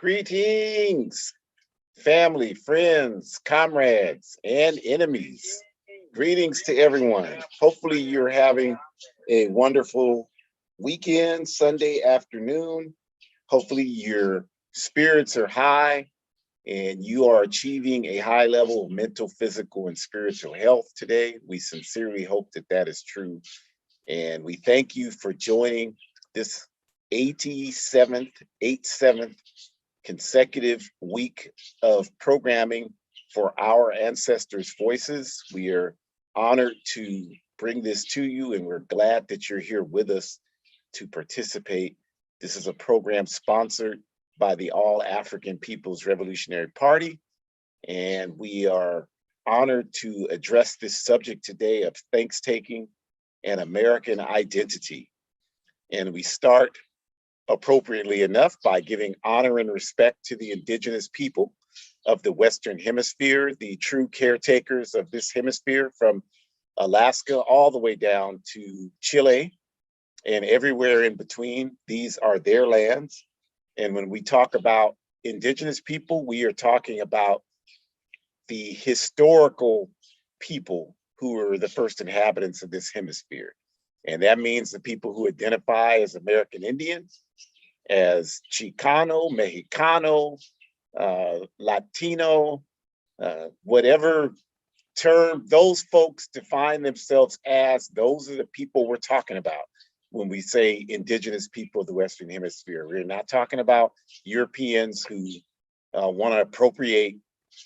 Greetings, family, friends, comrades, and enemies. Greetings to everyone. Hopefully, you're having a wonderful weekend, Sunday afternoon. Hopefully, your spirits are high and you are achieving a high level of mental, physical, and spiritual health today. We sincerely hope that that is true. And we thank you for joining this 87th consecutive week of programming for our ancestors' voices. We are honored to bring this to you, and we're glad that you're here with us to participate. This is a program sponsored by the All African People's Revolutionary Party, and we are honored to address this subject today of Thankstaking and American identity. And we start appropriately enough by giving honor and respect to the indigenous people of the Western Hemisphere, the true caretakers of this hemisphere, from Alaska all the way down to Chile and everywhere in between. These are their lands. And when we talk about indigenous people, we are talking about the historical people who were the first inhabitants of this hemisphere. And that means the people who identify as American Indians, as Chicano, Mexicano, Latino, whatever term those folks define themselves as, those are the people we're talking about when we say indigenous people of the Western Hemisphere. We're not talking about Europeans who want to appropriate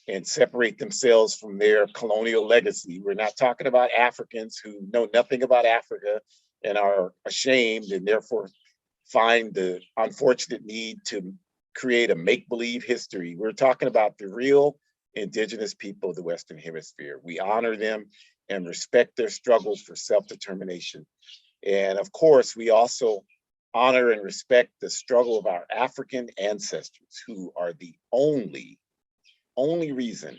and separate themselves from their colonial legacy. We're not talking about Africans who know nothing about Africa and are ashamed and therefore find the unfortunate need to create a make-believe history. We're talking about the real indigenous people of the Western Hemisphere. We honor them and respect their struggles for self-determination. And of course, we also honor and respect the struggle of our African ancestors, who are the only reason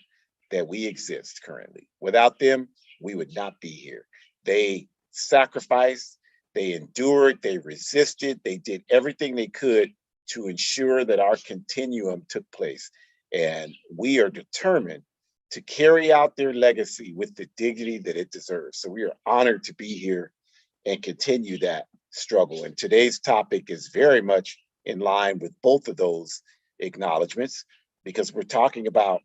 that we exist currently. Without them, we would not be here. They sacrificed, they endured, they resisted, they did everything they could to ensure that our continuum took place. And we are determined to carry out their legacy with the dignity that it deserves. So we are honored to be here and continue that struggle. And today's topic is very much in line with both of those acknowledgments, because we're talking about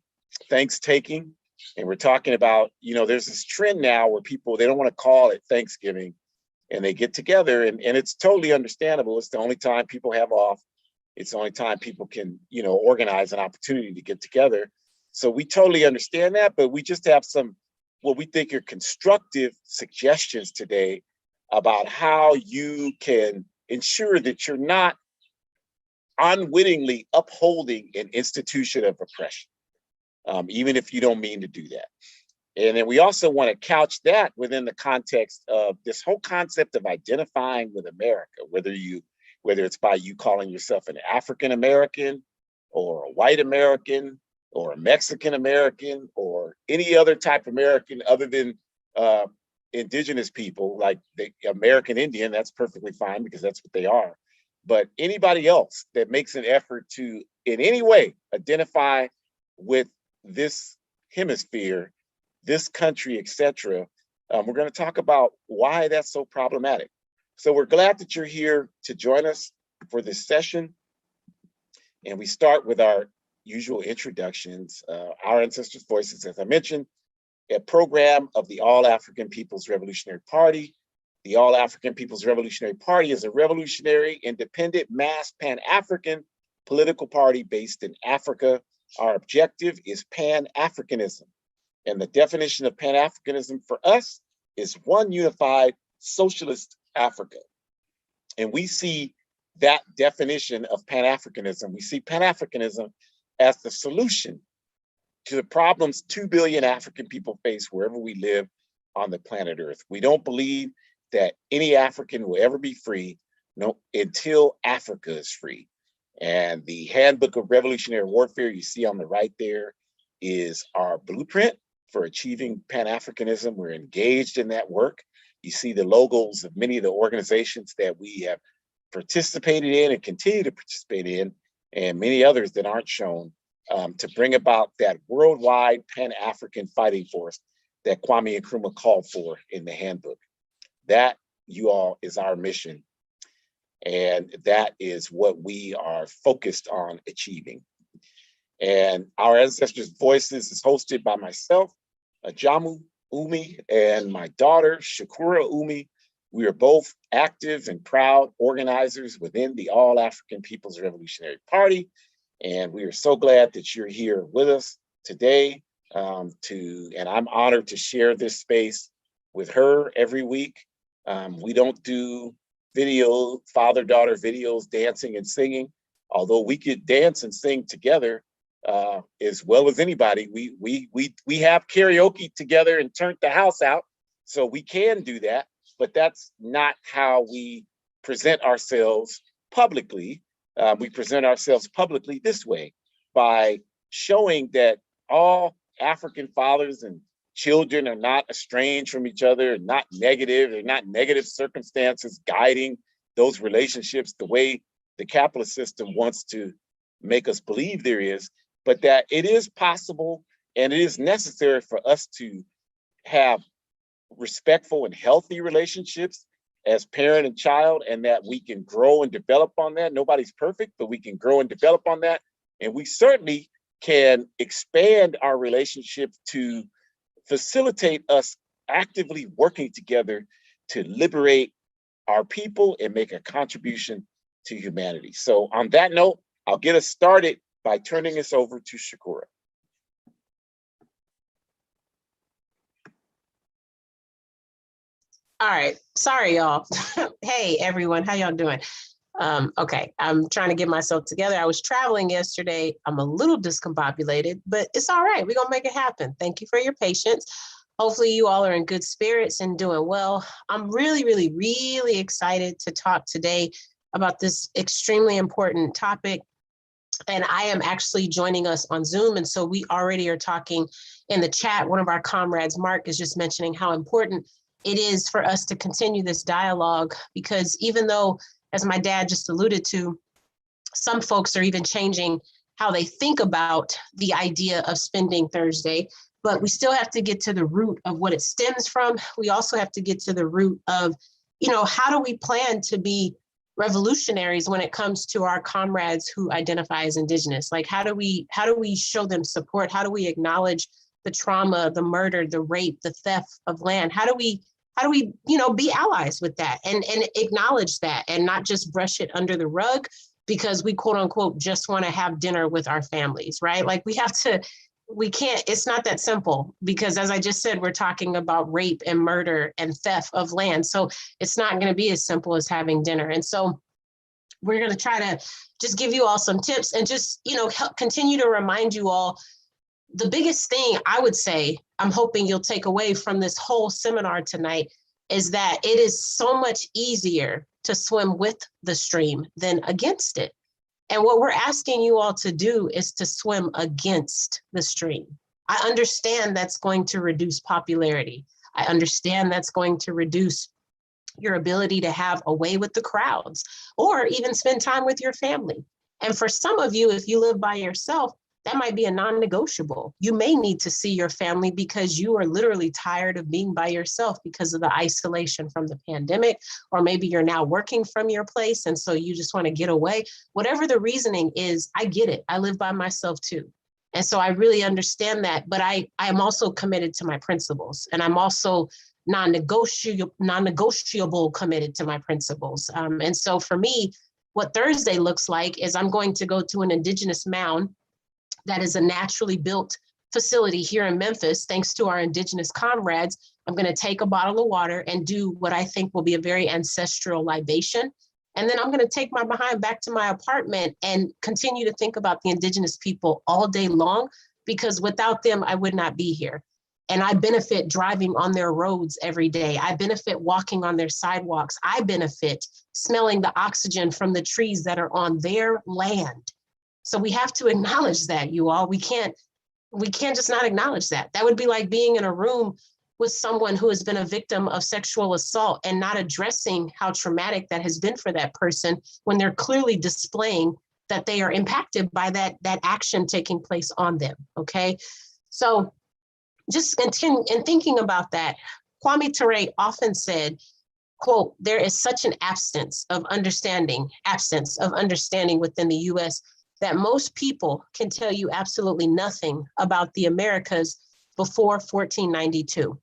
Thankstaking, and we're talking about, there's this trend now where people, they don't want to call it Thanksgiving, and they get together, and it's totally understandable. It's the only time people have off. It's the only time people can, organize an opportunity to get together. So we totally understand that, but we just have some, what we think are constructive suggestions today about how you can ensure that you're not unwittingly upholding an institution of oppression, even if you don't mean to do that. And then we also want to couch that within the context of this whole concept of identifying with America, whether it's by you calling yourself an African American or a white American or a Mexican American or any other type of American other than indigenous people, like the American Indian. That's perfectly fine, because that's what they are. But anybody else that makes an effort to in any way identify with this hemisphere, this country, etc., we're going to talk about why that's so problematic. So we're glad that you're here to join us for this session. And we start with our usual introductions. Our Ancestors' Voices, as I mentioned, a program of the All African People's Revolutionary Party. The All African People's Revolutionary Party is a revolutionary, independent, mass Pan-African political party based in Africa. Our objective is Pan-Africanism. And the definition of Pan-Africanism for us is one unified socialist Africa. And we see that definition of Pan-Africanism, we see Pan-Africanism as the solution to the problems 2 billion African people face wherever we live on the planet Earth. We don't believe that any African will ever be free until Africa is free. And the Handbook of Revolutionary Warfare you see on the right there is our blueprint for achieving Pan-Africanism. We're engaged in that work. You see the logos of many of the organizations that we have participated in and continue to participate in. and many others that aren't shown, to bring about that worldwide Pan-African fighting force that Kwame Nkrumah called for in the handbook. That, you all, is our mission. And that is what we are focused on achieving. And our Ancestors' Voices is hosted by myself, Ajamu Umi, and my daughter, Shakura Umi. We are both active and proud organizers within the All African People's Revolutionary Party. And we are so glad that you're here with us today. And I'm honored to share this space with her every week. We don't do father-daughter videos, dancing and singing, although we could dance and sing together as well as anybody. We have karaoke together and turned the house out, so we can do that, but that's not how we present ourselves publicly. We present ourselves publicly this way, by showing that all African fathers and children are not estranged from each other, not negative, they're not negative circumstances guiding those relationships the way the capitalist system wants to make us believe there is, but that it is possible and it is necessary for us to have respectful and healthy relationships as parent and child, and that we can grow and develop on that. Nobody's perfect, but we can grow and develop on that. And we certainly can expand our relationship to facilitate us actively working together to liberate our people and make a contribution to humanity. So on that note, I'll get us started by turning us over to Shakura. All right, sorry, y'all. Hey, everyone, how y'all doing? Okay, I'm trying to get myself together. I was traveling yesterday. I'm a little discombobulated, but it's all right. We're gonna make it happen. Thank you for your patience. Hopefully you all are in good spirits and doing well. I'm really excited to talk today about this extremely important topic. And I am actually joining us on Zoom. And so we already are talking in the chat. One of our comrades, Mark, is just mentioning how important it is for us to continue this dialogue, because even though, as my dad just alluded to, some folks are even changing how they think about the idea of Spending Thursday, but we still have to get to the root of what it stems from. We also have to get to the root of, how do we plan to be revolutionaries when it comes to our comrades who identify as Indigenous? Like, how do we show them support? How do we acknowledge the trauma, the murder, the rape, the theft of land? How do we be allies with that and acknowledge that, and not just brush it under the rug because we quote unquote just want to have dinner with our families, right? Like it's not that simple, because as I just said, we're talking about rape and murder and theft of land. So it's not going to be as simple as having dinner. And so we're going to try to just give you all some tips and just, help continue to remind you all. The biggest thing I would say, I'm hoping you'll take away from this whole seminar tonight, is that it is so much easier to swim with the stream than against it. And what we're asking you all to do is to swim against the stream. I understand that's going to reduce popularity. I understand that's going to reduce your ability to have a way with the crowds or even spend time with your family. And for some of you, if you live by yourself, that might be a non-negotiable. You may need to see your family because you are literally tired of being by yourself because of the isolation from the pandemic, or maybe you're now working from your place and so you just want to get away. Whatever the reasoning is, I get it. I live by myself too. And so I really understand that, but I am also committed to my principles, and I'm also non-negotiable committed to my principles. And so for me, what Thursday looks like is I'm going to go to an Indigenous mound that is a naturally built facility here in Memphis, thanks to our Indigenous comrades. I'm going to take a bottle of water and do what I think will be a very ancestral libation. And then I'm going to take my behind back to my apartment and continue to think about the Indigenous people all day long, because without them, I would not be here. And I benefit driving on their roads every day. I benefit walking on their sidewalks. I benefit smelling the oxygen from the trees that are on their land. So we have to acknowledge that, you all. We can't just not acknowledge that. That would be like being in a room with someone who has been a victim of sexual assault and not addressing how traumatic that has been for that person when they're clearly displaying that they are impacted by that action taking place on them, okay? So just in thinking about that, Kwame Ture often said, quote, there is such an absence of understanding within the US that most people can tell you absolutely nothing about the Americas before 1492,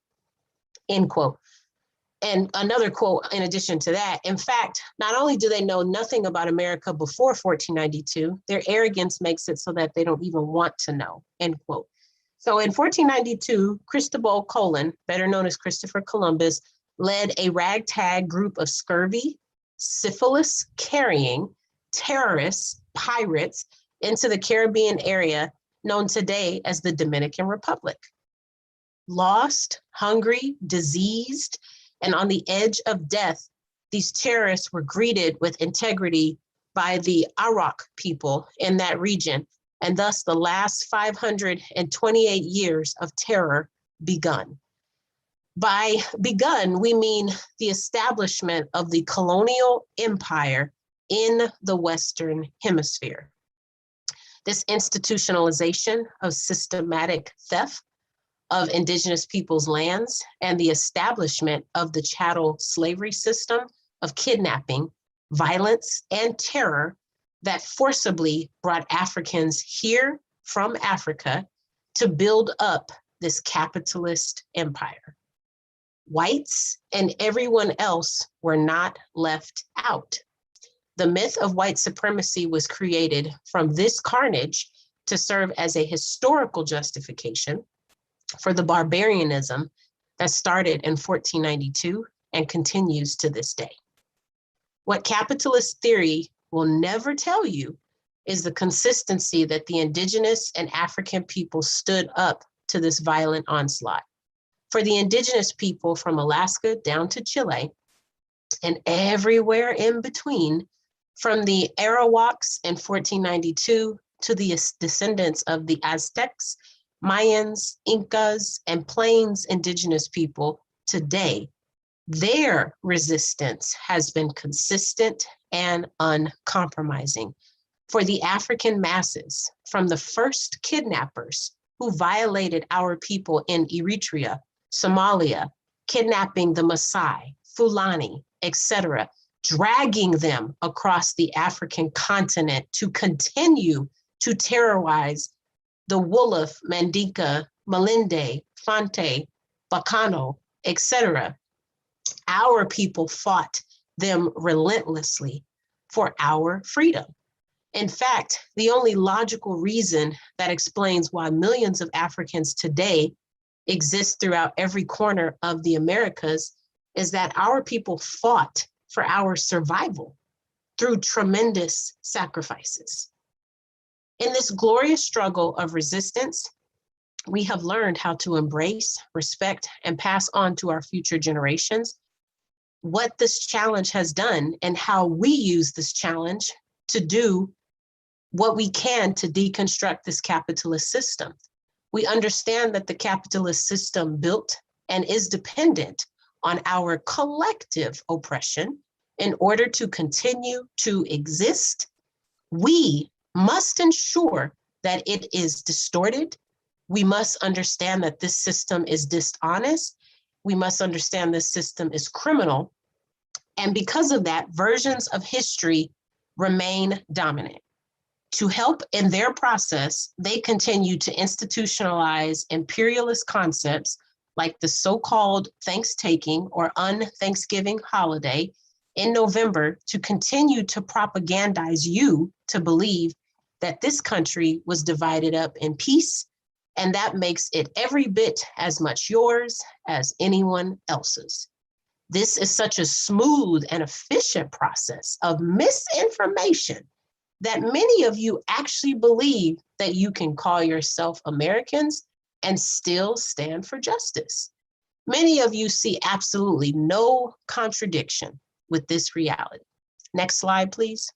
end quote. And another quote in addition to that, in fact, not only do they know nothing about America before 1492, their arrogance makes it so that they don't even want to know, end quote. So in 1492, Cristobal Colon, better known as Christopher Columbus, led a ragtag group of scurvy, syphilis-carrying terrorists, pirates, into the Caribbean area known today as the Dominican Republic. Lost, hungry, diseased, and on the edge of death, these terrorists were greeted with integrity by the Arawak people in that region, and thus the last 528 years of terror begun. By begun, we mean the establishment of the colonial empire in the Western Hemisphere. This institutionalization of systematic theft of indigenous peoples' lands and the establishment of the chattel slavery system of kidnapping, violence, and terror that forcibly brought Africans here from Africa to build up this capitalist empire. Whites and everyone else were not left out. The myth of white supremacy was created from this carnage to serve as a historical justification for the barbarianism that started in 1492 and continues to this day. What capitalist theory will never tell you is the consistency that the indigenous and African people stood up to this violent onslaught. For the indigenous people from Alaska down to Chile and everywhere in between, from the Arawaks in 1492 to the descendants of the Aztecs, Mayans, Incas, and Plains indigenous people today, their resistance has been consistent and uncompromising. For the African masses, from the first kidnappers who violated our people in Eritrea, Somalia, kidnapping the Maasai, Fulani, etc., dragging them across the African continent to continue to terrorize the Wolof, Mandinka, Malinde, Fante, Bacano, etc. Our people fought them relentlessly for our freedom. In fact, the only logical reason that explains why millions of Africans today exist throughout every corner of the Americas is that our people fought for our survival through tremendous sacrifices. In this glorious struggle of resistance, we have learned how to embrace, respect, and pass on to our future generations what this challenge has done and how we use this challenge to do what we can to deconstruct this capitalist system. We understand that the capitalist system built and is dependent on our collective oppression. In order to continue to exist, we must ensure that it is distorted. We must understand that this system is dishonest. We must understand this system is criminal. And because of that, versions of history remain dominant. To help in their process, they continue to institutionalize imperialist concepts like the so-called Thankstaking or un-Thanksgiving holiday in November to continue to propagandize you to believe that this country was divided up in peace, and that makes it every bit as much yours as anyone else's. This is such a smooth and efficient process of misinformation that many of you actually believe that you can call yourself Americans and still stand for justice. Many of you see absolutely no contradiction with this reality. Next slide, please.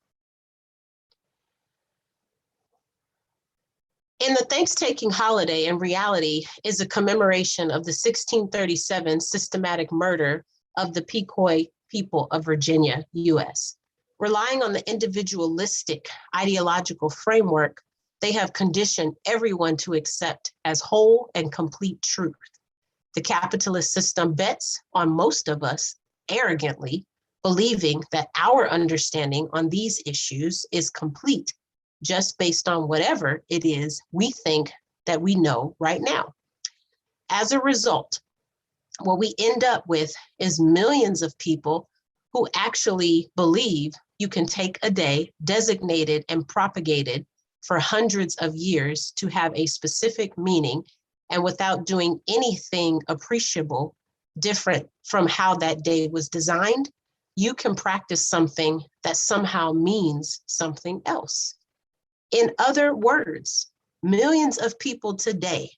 In the Thankstaking holiday, in reality, is a commemoration of the 1637 systematic murder of the Pequot people of Virginia, US. Relying on the individualistic ideological framework, they have conditioned everyone to accept as whole and complete truth. The capitalist system bets on most of us arrogantly, believing that our understanding on these issues is complete just based on whatever it is we think that we know right now. As a result, what we end up with is millions of people who actually believe you can take a day designated and propagated for hundreds of years to have a specific meaning, and without doing anything appreciable different from how that day was designed, you can practice something that somehow means something else. In other words, millions of people today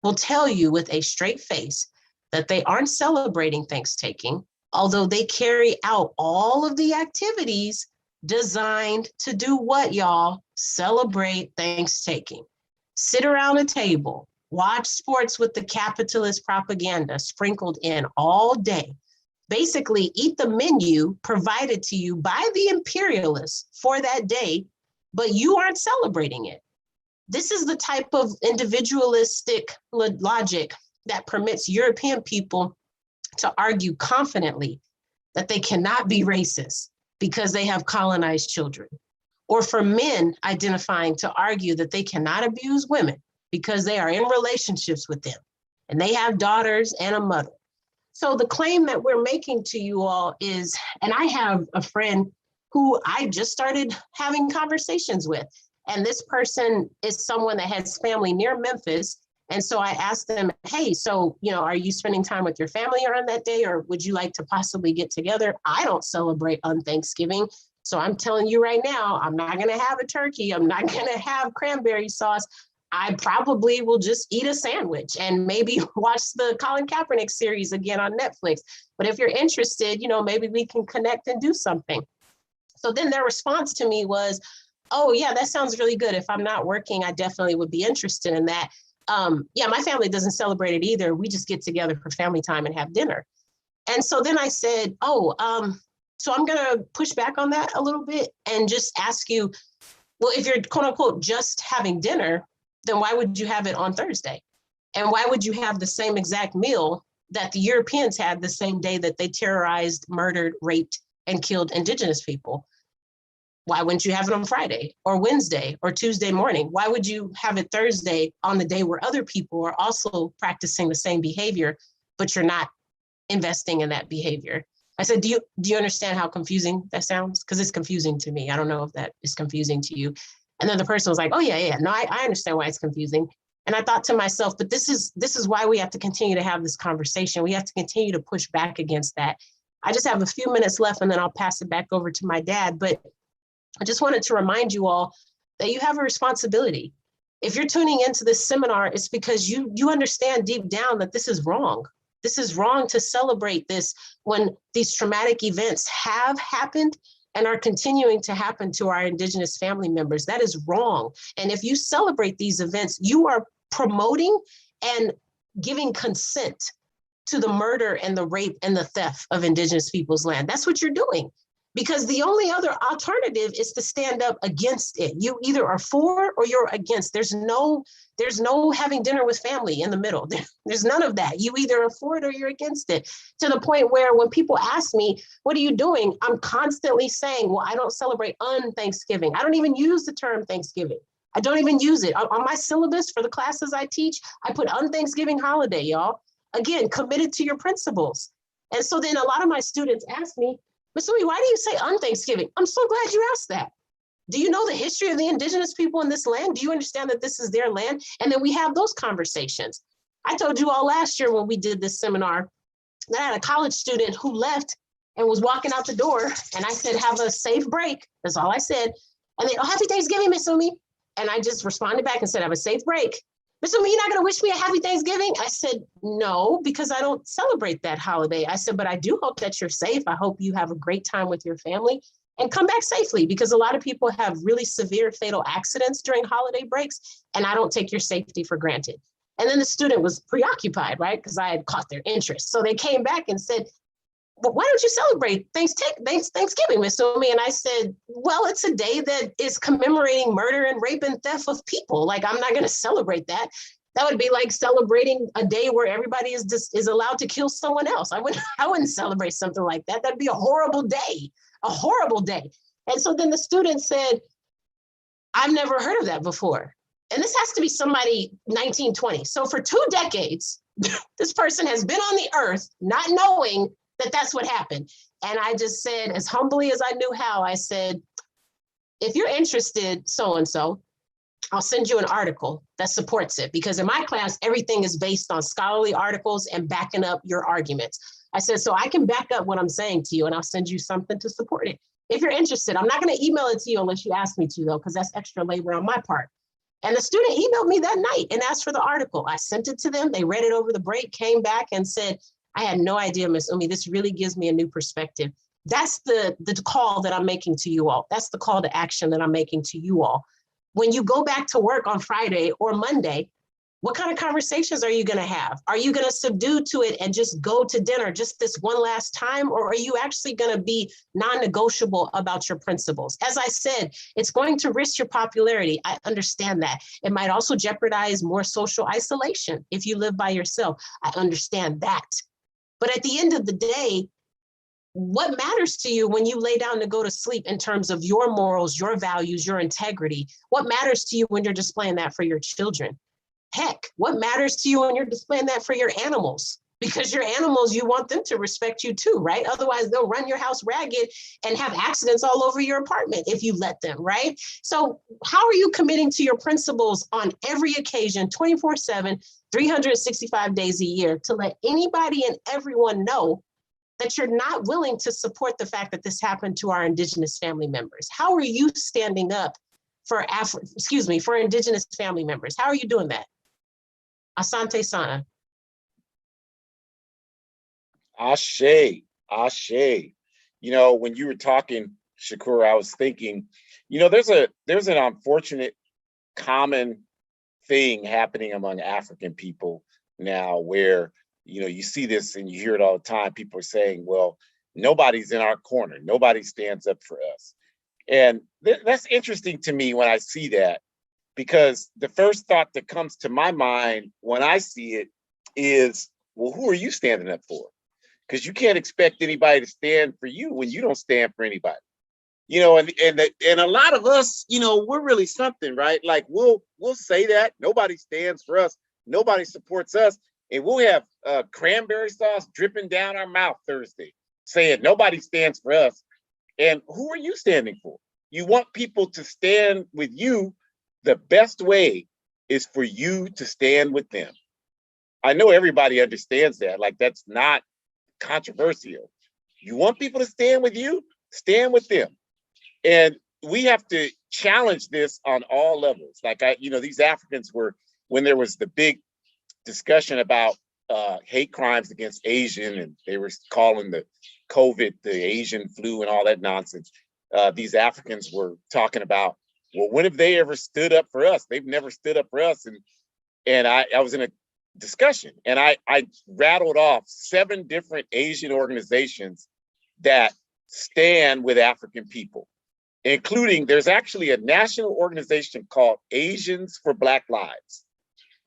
will tell you with a straight face that they aren't celebrating Thankstaking, although they carry out all of the activities designed to do what, y'all? Celebrate Thankstaking. Sit around a table, watch sports with the capitalist propaganda sprinkled in all day. Basically, eat the menu provided to you by the imperialists for that day, but you aren't celebrating it. This is the type of individualistic logic that permits European people to argue confidently that they cannot be racist because they have colonized children, or for men identifying to argue that they cannot abuse women because they are in relationships with them and they have daughters and a mother. So the claim that we're making to you all is, and I have a friend who I just started having conversations with, and this person is someone that has family near Memphis. And so I asked them, hey, so, are you spending time with your family on that day, or would you like to possibly get together? I don't celebrate on Thanksgiving. So I'm telling you right now, I'm not going to have a turkey. I'm not going to have cranberry sauce. I probably will just eat a sandwich and maybe watch the Colin Kaepernick series again on Netflix. But if you're interested, maybe we can connect and do something. So then their response to me was, oh, yeah, that sounds really good. If I'm not working, I definitely would be interested in that. Yeah, my family doesn't celebrate it either. We just get together for family time and have dinner. And so then I said, so I'm going to push back on that a little bit and just ask you, well, if you're quote unquote just having dinner, then why would you have it on Thursday? And why would you have the same exact meal that the Europeans had the same day that they terrorized, murdered, raped, and killed indigenous people? Why wouldn't you have it on Friday or Wednesday or Tuesday morning? Why would you have it Thursday on the day where other people are also practicing the same behavior, but you're not investing in that behavior? I said, do you understand how confusing that sounds? Because it's confusing to me. I don't know if that is confusing to you. And then the person was like, oh, yeah. No, I understand why it's confusing. And I thought to myself, but this is why we have to continue to have this conversation. We have to continue to push back against that. I just have a few minutes left and then I'll pass it back over to my dad. But I just wanted to remind you all that you have a responsibility. If you're tuning into this seminar, it's because you understand deep down that this is wrong. This is wrong to celebrate this when these traumatic events have happened and are continuing to happen to our indigenous family members. That is wrong. And if you celebrate these events, you are promoting and giving consent to the murder and the rape and the theft of indigenous people's land. That's what you're doing. Because the only other alternative is to stand up against it. You either are for or you're against. There's no having dinner with family in the middle. There's none of that. You either are for it or you're against it. To the point where when people ask me, what are you doing? I'm constantly saying, well, I don't celebrate on Thanksgiving. I don't even use the term Thanksgiving. I don't even use it. On my syllabus for the classes I teach, I put on Thanksgiving holiday, y'all. Again, committed to your principles. And so then a lot of my students ask me, Ms. Louie, why do you say on Thanksgiving? I'm so glad you asked that. Do you know the history of the indigenous people in this land? Do you understand that this is their land? And then we have those conversations. I told you all last year when we did this seminar that I had a college student who left and was walking out the door. And I said, have a safe break. That's all I said. And they, oh, happy Thanksgiving, Ms. Umi. And I just responded back and said, have a safe break. Ms. Umi, you're not going to wish me a happy Thanksgiving? I said, no, because I don't celebrate that holiday. I said, but I do hope that you're safe. I hope you have a great time with your family and come back safely, because a lot of people have really severe fatal accidents during holiday breaks, and I don't take your safety for granted. And then the student was preoccupied, right? Because I had caught their interest. So they came back and said, well, why don't you celebrate Thanksgiving, Miss Umi? And I said, well, it's a day that is commemorating murder and rape and theft of people. Like, I'm not going to celebrate that. That would be like celebrating a day where everybody is allowed to kill someone else. I wouldn't celebrate something like that. That'd be a horrible day, a horrible day. And so then the student said, I've never heard of that before. And this has to be somebody 1920. So for 2 decades, this person has been on the earth not knowing that that's what happened. And I just said, as humbly as I knew how, I said, if you're interested, so-and-so, I'll send you an article that supports it. Because in my class, everything is based on scholarly articles and backing up your arguments. I said, so I can back up what I'm saying to you, and I'll send you something to support it. If you're interested, I'm not going to email it to you unless you ask me to, though, because that's extra labor on my part. And the student emailed me that night and asked for the article. I sent it to them. They read it over the break, came back and said, I had no idea, Miss Umi, this really gives me a new perspective. That's the call that I'm making to you all. That's the call to action that I'm making to you all. When you go back to work on Friday or Monday, what kind of conversations are you going to have? Are you going to subdue to it and just go to dinner just this one last time? Or are you actually going to be non-negotiable about your principles? As I said, it's going to risk your popularity. I understand that. It might also jeopardize more social isolation if you live by yourself. I understand that. But at the end of the day, what matters to you when you lay down to go to sleep in terms of your morals, your values, your integrity? What matters to you when you're displaying that for your children? Heck, what matters to you when you're displaying that for your animals? Because your animals, you want them to respect you too, right? Otherwise, they'll run your house ragged and have accidents all over your apartment if you let them, right? So how are you committing to your principles on every occasion, 24/7, 365 days a year, to let anybody and everyone know that you're not willing to support the fact that this happened to our Indigenous family members? How are you standing up for for Indigenous family members? How are you doing that? Asante Sana. Ashe, Ashe. You know, when you were talking, Shakur, I was thinking, you know, there's an unfortunate common thing happening among African people now where, you know, you see this and you hear it all the time. People are saying, well, nobody's in our corner. Nobody stands up for us. And that's interesting to me when I see that, because the first thought that comes to my mind when I see it is, well, who are you standing up for? Because you can't expect anybody to stand for you when you don't stand for anybody. You know, and a lot of us, you know, we're really something, right? Like we'll say that nobody stands for us, nobody supports us, and we'll have cranberry sauce dripping down our mouth Thursday, saying nobody stands for us. And who are you standing for? You want people to stand with you. The best way is for you to stand with them. I know everybody understands that. Like, that's not controversial. You want people to stand with you, stand with them. And we have to challenge this on all levels. Like, these Africans were, when there was the big discussion about hate crimes against Asian, and they were calling the COVID the Asian flu and all that nonsense. These Africans were talking about, well, when have they ever stood up for us? They've never stood up for us. And I was in a discussion and I rattled off 7 different Asian organizations that stand with African people, including, there's actually a national organization called Asians for Black Lives.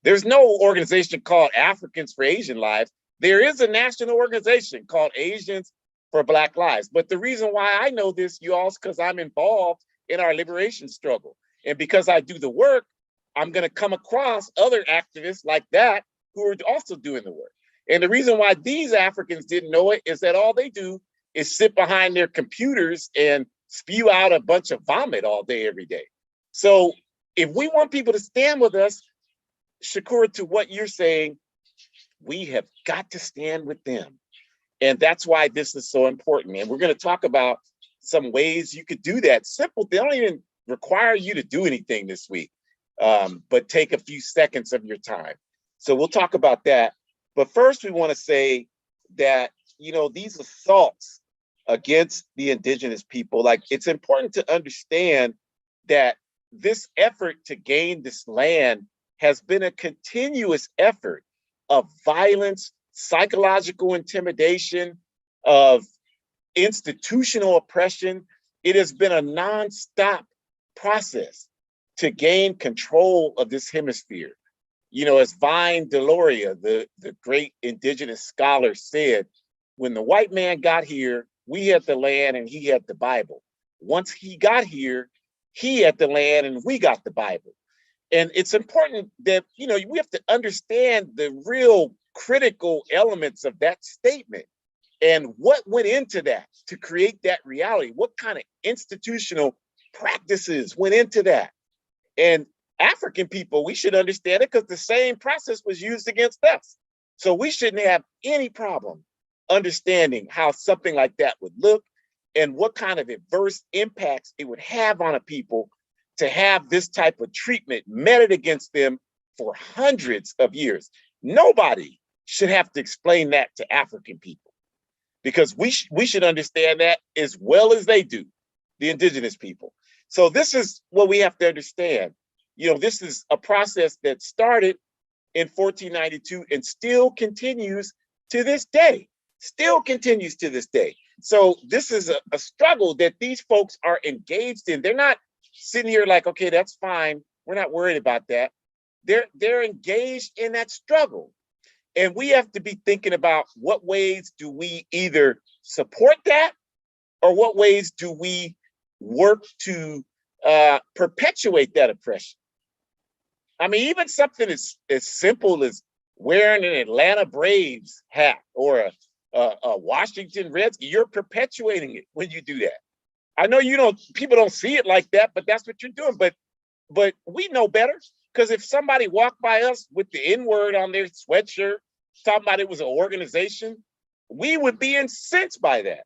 There's no organization called Africans for Asian Lives. There is a national organization called Asians for Black Lives. But the reason why I know this, you all, is because I'm involved in our liberation struggle. And because I do the work, I'm going to come across other activists like that who are also doing the work. And the reason why these Africans didn't know it is that all they do is sit behind their computers and spew out a bunch of vomit all day, every day. So if we want people to stand with us, Shakur, to what you're saying, we have got to stand with them. And that's why this is so important. And we're going to talk about some ways you could do that. Simple. They don't even require you to do anything this week, but take a few seconds of your time. So we'll talk about that. But first, we want to say that, these assaults against the indigenous people, like, it's important to understand that this effort to gain this land has been a continuous effort of violence, psychological intimidation, of institutional oppression. It has been a nonstop process to gain control of this hemisphere. You know, as Vine Deloria, the great indigenous scholar, said, when the white man got here, we had the land and he had the Bible. Once he got here, he had the land and we got the Bible. And it's important that, you know, we have to understand the real critical elements of that statement and what went into that to create that reality. What kind of institutional practices went into that? And African people, we should understand it because the same process was used against us. So we shouldn't have any problem understanding how something like that would look and what kind of adverse impacts it would have on a people to have this type of treatment meted against them for hundreds of years. Nobody should have to explain that to African people because we should understand that as well as they do, the indigenous people. So this is what we have to understand. You know, this is a process that started in 1492 and still continues to this day. Still continues to this day. So this is a struggle that these folks are engaged in. They're not sitting here like, okay, that's fine. We're not worried about that. They're engaged in that struggle. And we have to be thinking about what ways do we either support that or what ways do we work to perpetuate that oppression. I mean, even something as simple as wearing an Atlanta Braves hat or a Washington Redskins, you're perpetuating it when you do that. I know people don't see it like that, but that's what you're doing. But we know better, because if somebody walked by us with the N-word on their sweatshirt, talking about it was an organization, we would be incensed by that.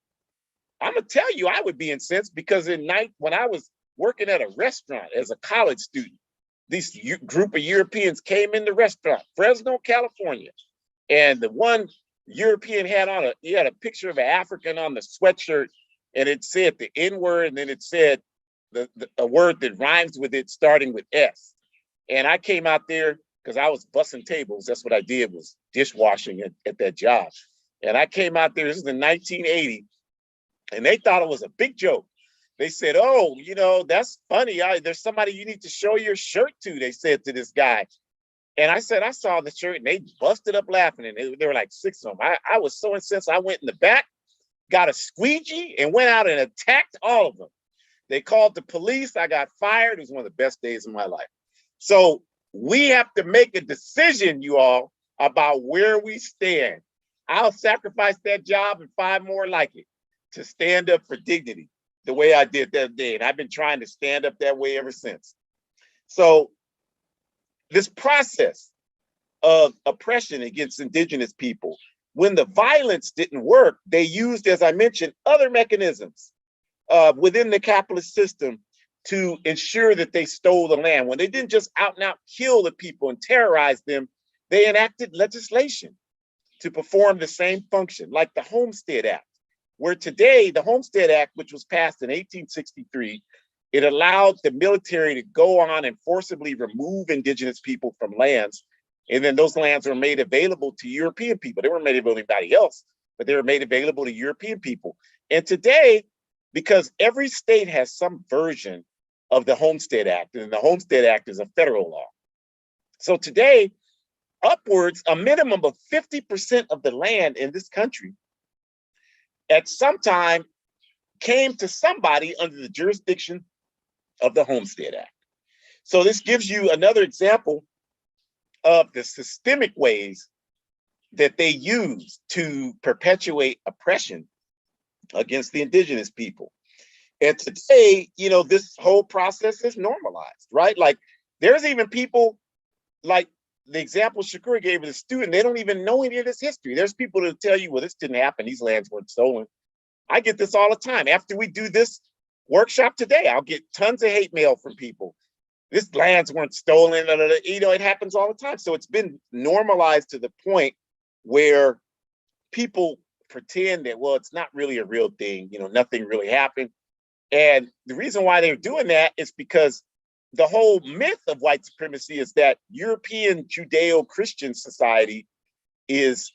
I'm gonna tell you, I would be incensed because when I was working at a restaurant as a college student, this group of Europeans came in the restaurant, Fresno, California, and the one European had a picture of an African on the sweatshirt, and it said the N-word, and then it said a word that rhymes with it starting with S. And I came out there because I was bussing tables. That's what I did, was dishwashing at that job. And I came out there, this is in 1980, and they thought it was a big joke. They said, oh, that's funny. There's somebody you need to show your shirt to, they said to this guy. And I said, I saw the shirt, and they busted up laughing, and there were like 6 of them. I was so incensed. I went in the back, got a squeegee, and went out and attacked all of them. They called the police. I got fired. It was one of the best days of my life. So we have to make a decision, you all, about where we stand. I'll sacrifice that job and 5 more like it to stand up for dignity the way I did that day. And I've been trying to stand up that way ever since. So this process of oppression against indigenous people, when the violence didn't work, they used, as I mentioned, other mechanisms within the capitalist system to ensure that they stole the land. When they didn't just out and out kill the people and terrorize them, they enacted legislation to perform the same function, like the Homestead Act, where today the Homestead Act, which was passed in 1863, it allowed the military to go on and forcibly remove indigenous people from lands. And then those lands were made available to European people. They weren't made available to anybody else, but they were made available to European people. And today, because every state has some version of the Homestead Act, and the Homestead Act is a federal law. So today, a minimum of 50% of the land in this country at some time came to somebody under the jurisdiction of the Homestead Act. So this gives you another example of the systemic ways that they use to perpetuate oppression against the indigenous people. And today, this whole process is normalized, right? Like, there's even people, like the example Shakur gave as a student, they don't even know any of this history. There's people that tell you, well, this didn't happen, these lands weren't stolen. I get this all the time. After we do this workshop today, I'll get tons of hate mail from people. This lands weren't stolen, it happens all the time. So it's been normalized to the point where people pretend that, well, it's not really a real thing, nothing really happened. And the reason why they're doing that is because the whole myth of white supremacy is that European Judeo-Christian society is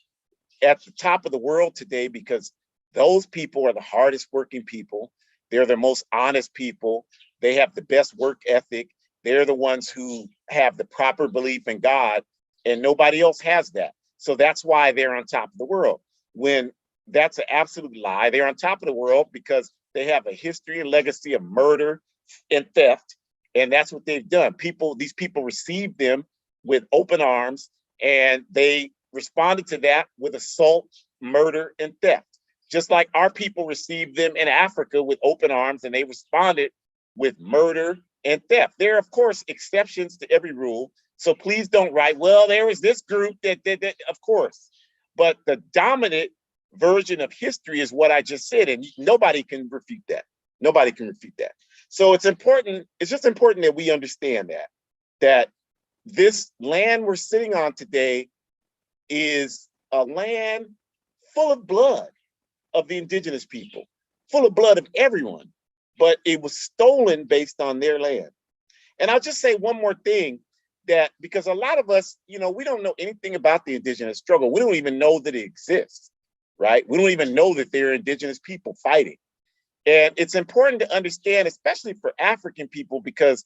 at the top of the world today because Those people are the hardest working people. They're the most honest people. They have the best work ethic. They're the ones who have the proper belief in God, and nobody else has that. So that's why they're on top of the world. When that's an absolute lie. They're on top of the world because they have a history and legacy of murder and theft. And that's what they've done. These people received them with open arms, and they responded to that with assault, murder, and theft. Just like our people received them in Africa with open arms, and they responded with murder and theft. There are, of course, exceptions to every rule. So please don't write, well, there was this group that did that, of course. But the dominant version of history is what I just said, and nobody can refute that. Nobody can refute that. So it's just important that we understand that this land we're sitting on today is a land full of blood of the indigenous people, full of blood of everyone, but it was stolen based on their land. And I'll just say one more thing, that because a lot of us, we don't know anything about the indigenous struggle. We don't even know that it exists, right? We don't even know that there are indigenous people fighting. And it's important to understand, especially for African people, because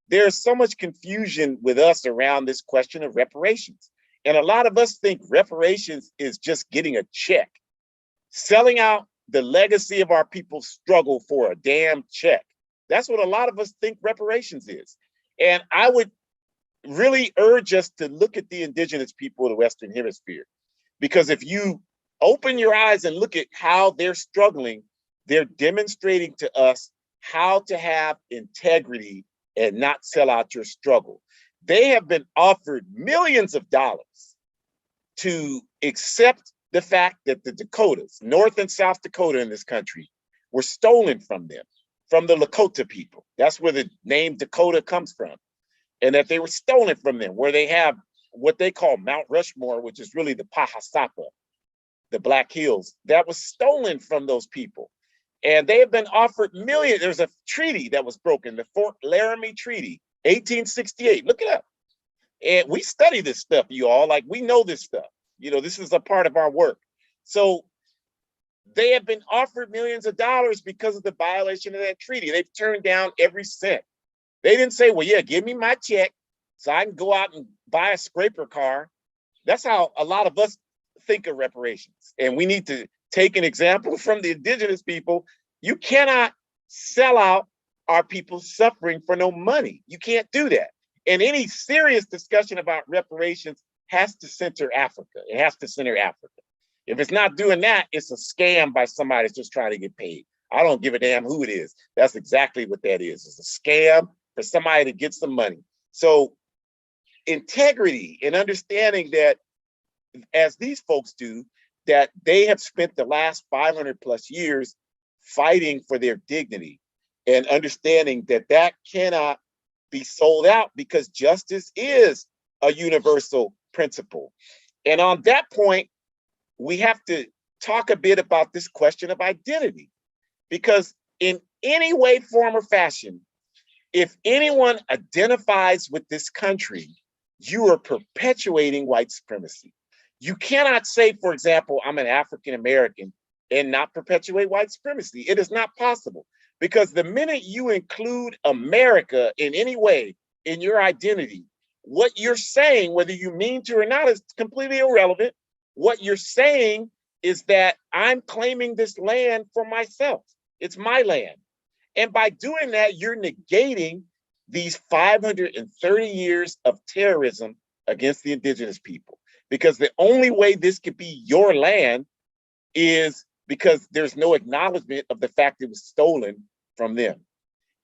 there's so much confusion with us around this question of reparations. And a lot of us think reparations is just getting a check, selling out the legacy of our people's struggle for a damn check. That's what a lot of us think reparations is. And I would really urge us to look at the indigenous people of the Western Hemisphere, because if you open your eyes and look at how they're struggling, they're demonstrating to us how to have integrity and not sell out your struggle. They have been offered millions of dollars to accept the fact that the Dakotas, North and South Dakota in this country, were stolen from them, from the Lakota people. That's where the name Dakota comes from. And that they were stolen from them, where they have what they call Mount Rushmore, which is really the Pahasapa, the Black Hills, that was stolen from those people. And they have been offered millions. There's a treaty that was broken, the Fort Laramie Treaty, 1868. Look it up. And we study this stuff, you all. Like, we know this stuff. This is a part of our work. So they have been offered millions of dollars because of the violation of that treaty. They've turned down every cent. They didn't say, well, yeah, give me my check so I can go out and buy a scraper car. That's how a lot of us think of reparations. And we need to take an example from the indigenous people. You cannot sell out our people suffering for no money. You can't do that. And any serious discussion about reparations has to center Africa. It has to center Africa. If it's not doing that, it's a scam by somebody that's just trying to get paid. I don't give a damn who it is. That's exactly what that is. It's a scam for somebody to get some money. So integrity and understanding that, as these folks do, that they have spent the last 500 plus years fighting for their dignity, and understanding that that cannot be sold out, because justice is a universal principle. And on that point, we have to talk a bit about this question of identity, because in any way, form, or fashion, if anyone identifies with this country, you are perpetuating white supremacy. You cannot say, for example, I'm an African American and not perpetuate white supremacy. It is not possible, because the minute you include America in any way in your identity, what you're saying, whether you mean to or not, is completely irrelevant. What you're saying is that I'm claiming this land for myself. It's my land. And by doing that, you're negating these 530 years of terrorism against the indigenous people. Because the only way this could be your land is because there's no acknowledgement of the fact it was stolen from them.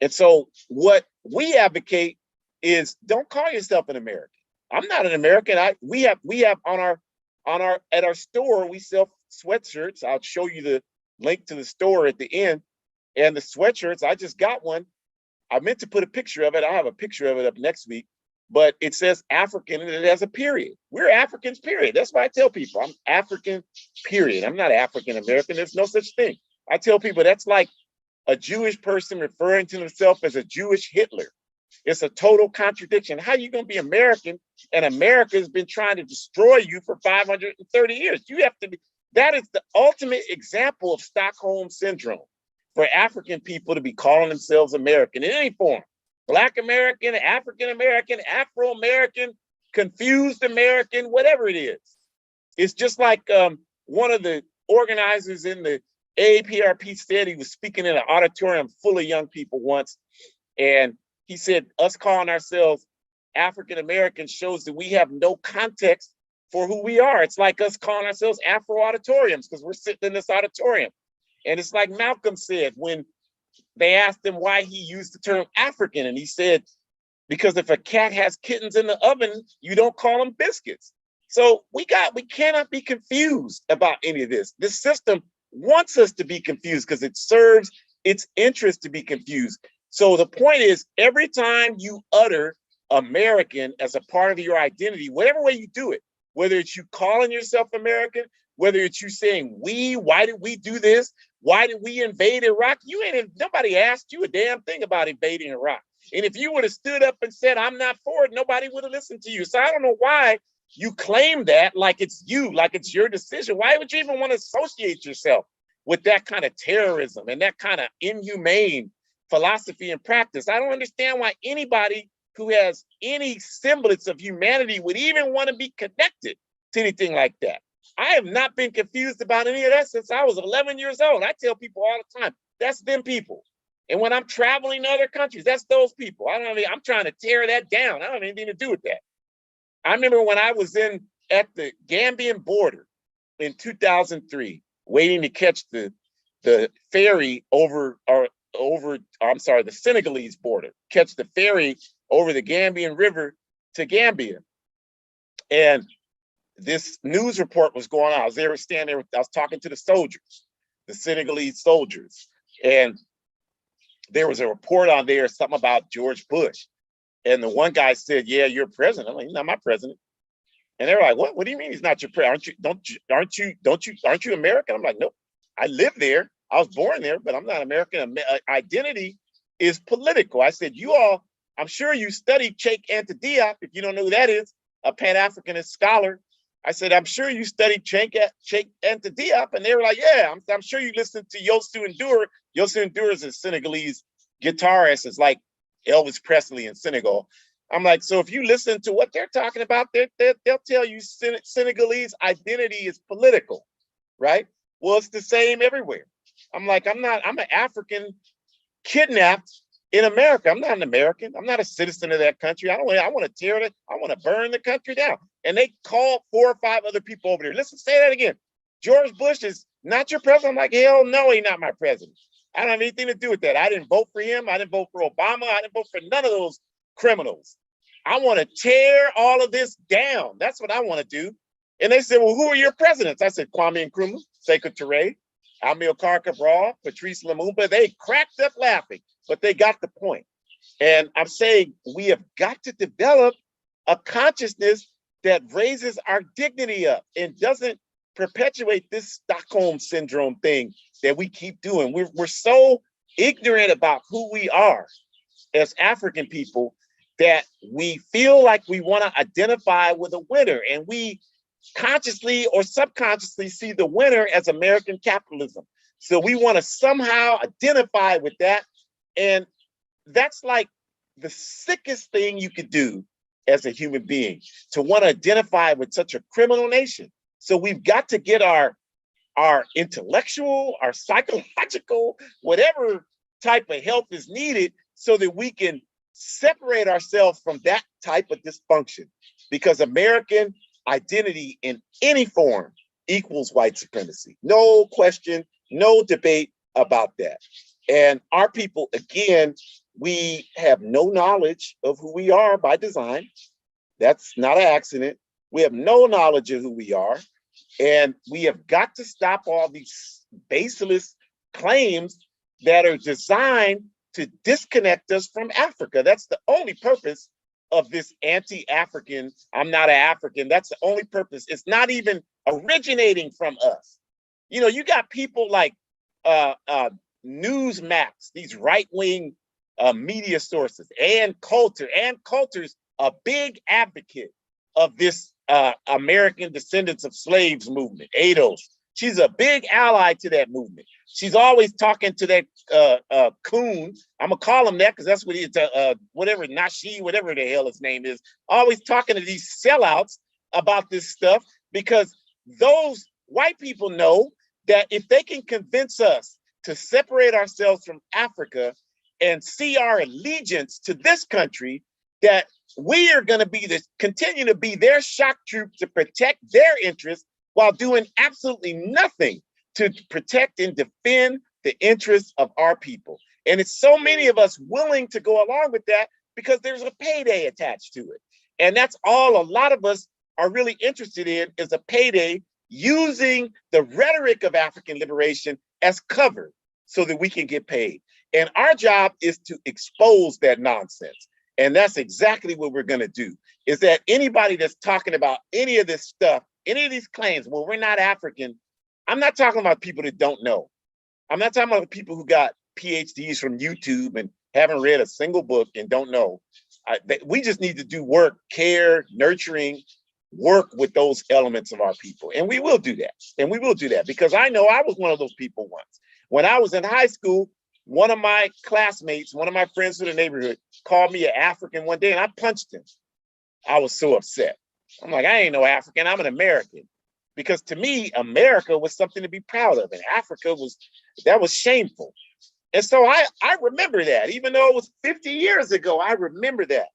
And so what we advocate is, don't call yourself an American. I'm not an American. We have at our store, we sell sweatshirts. I'll show you the link to the store at the end. And the sweatshirts, I just got one. I meant to put a picture of it. I'll have a picture of it up next week, but it says African and it has a period. We're Africans, period. That's why I tell people I'm African, period. I'm not African American. There's no such thing. I tell people that's like a Jewish person referring to himself as a Jewish Hitler. It's a total contradiction. How are you going to be American and America has been trying to destroy you for 530 years? That is the ultimate example of Stockholm syndrome, for African people to be calling themselves American in any form. Black American, African American, Afro American, confused American, whatever it is. It's just like one of the organizers in the AAPRP said, he was speaking in an auditorium full of young people once, and he said, us calling ourselves African American shows that we have no context for who we are. It's like us calling ourselves Afro auditoriums because we're sitting in this auditorium. And it's like Malcolm said when they asked him why he used the term African, and he said, because if a cat has kittens in the oven, you don't call them biscuits. So we cannot be confused about any of this. This system wants us to be confused because it serves its interest to be confused. So the point is, every time you utter American as a part of your identity, whatever way you do it, whether it's you calling yourself American, whether it's you saying we, why did we do this? Why did we invade Iraq? Nobody asked you a damn thing about invading Iraq. And if you would have stood up and said, I'm not for it, nobody would have listened to you. So I don't know why you claim that like it's you, like it's your decision. Why would you even want to associate yourself with that kind of terrorism and that kind of inhumane philosophy and practice? I don't understand why anybody who has any semblance of humanity would even want to be connected to anything like that. I have not been confused about any of that since I was 11 years old. I tell people all the time, that's them people. And when I'm traveling to other countries, that's those people. I'm trying to tear that down. I don't have anything to do with that. I remember when I was at the Gambian border in 2003, waiting to catch the ferry the Senegalese border, catch the ferry over the Gambian River to Gambia. And this news report was going on. I was there, standing there, I was talking to the soldiers, the Senegalese soldiers. And there was a report on there, something about George Bush. And the one guy said, yeah, you're president. I'm like, he's not my president. And they were like, what? What do you mean he's not your president? Aren't you American? I'm like, nope. I live there. I was born there, but I'm not American. Identity is political. I said, I'm sure you studied Cheikh Anta Diop, if you don't know who that is, a Pan-Africanist scholar. I said, I'm sure you studied Cheikh Anta Diop. And they were like, yeah, I'm sure you listened to Youssou N'Dour. Youssou N'Dour is a Senegalese guitarist. It's like Elvis Presley in Senegal. I'm like, so if you listen to what they're talking about, they'll tell you Senegalese identity is political, right? Well, it's the same everywhere. I'm like, I'm an African kidnapped in America. I'm not an American. I'm not a citizen of that country. I want to tear it. I want to burn the country down. And they called 4 or 5 other people over there. Listen, say that again. George Bush is not your president. I'm like, hell no, he's not my president. I don't have anything to do with that. I didn't vote for him. I didn't vote for Obama. I didn't vote for none of those criminals. I want to tear all of this down. That's what I want to do. And they said, well, who are your presidents? I said, Kwame Nkrumah, Sekou Touré, Amilcar Cabral, Patrice Lumumba. They cracked up laughing, but they got the point. And I'm saying we have got to develop a consciousness that raises our dignity up and doesn't perpetuate this Stockholm syndrome thing that we keep doing. We're so ignorant about who we are as African people that we feel like we want to identify with a winner, and we consciously or subconsciously see the winner as American capitalism. So we want to somehow identify with that. And that's like the sickest thing you could do as a human being, to want to identify with such a criminal nation. So we've got to get our intellectual, our psychological, whatever type of help is needed so that we can separate ourselves from that type of dysfunction, because American identity in any form equals white supremacy. No question, no debate about that. And our people, again, we have no knowledge of who we are by design. That's not an accident. We have no knowledge of who we are. And we have got to stop all these baseless claims that are designed to disconnect us from Africa. That's the only purpose of this anti-African, I'm not an African. That's the only purpose. It's not even originating from us. You know, you got people like Newsmax, these right-wing media sources, Ann Coulter. Ann Coulter's a big advocate of this American descendants of slaves movement, ADOS. She's a big ally to that movement. She's always talking to that coon. I'm gonna call him that because that's what he is. Whatever Nashi, whatever the hell his name is, always talking to these sellouts about this stuff because those white people know that if they can convince us to separate ourselves from Africa and see our allegiance to this country, that we are going to continue to be their shock troop to protect their interests while doing absolutely nothing to protect and defend the interests of our people. And it's so many of us willing to go along with that because there's a payday attached to it. And that's all a lot of us are really interested in, is a payday, using the rhetoric of African liberation as cover so that we can get paid. And our job is to expose that nonsense. And that's exactly what we're going to do, is that anybody that's talking about any of this stuff, any of these claims, well, we're not African. I'm not talking about people that don't know. I'm not talking about people who got PhDs from YouTube and haven't read a single book and don't know. We just need to do work, care, nurturing, work with those elements of our people. And we will do that. And we will do that because I know I was one of those people once. When I was in high school, one of my classmates, one of my friends in the neighborhood, called me an African one day and I punched him. I was so upset. I'm like, I ain't no African, I'm an American. Because to me, America was something to be proud of, and Africa was shameful. And so I remember that, even though it was 50 years ago, I remember that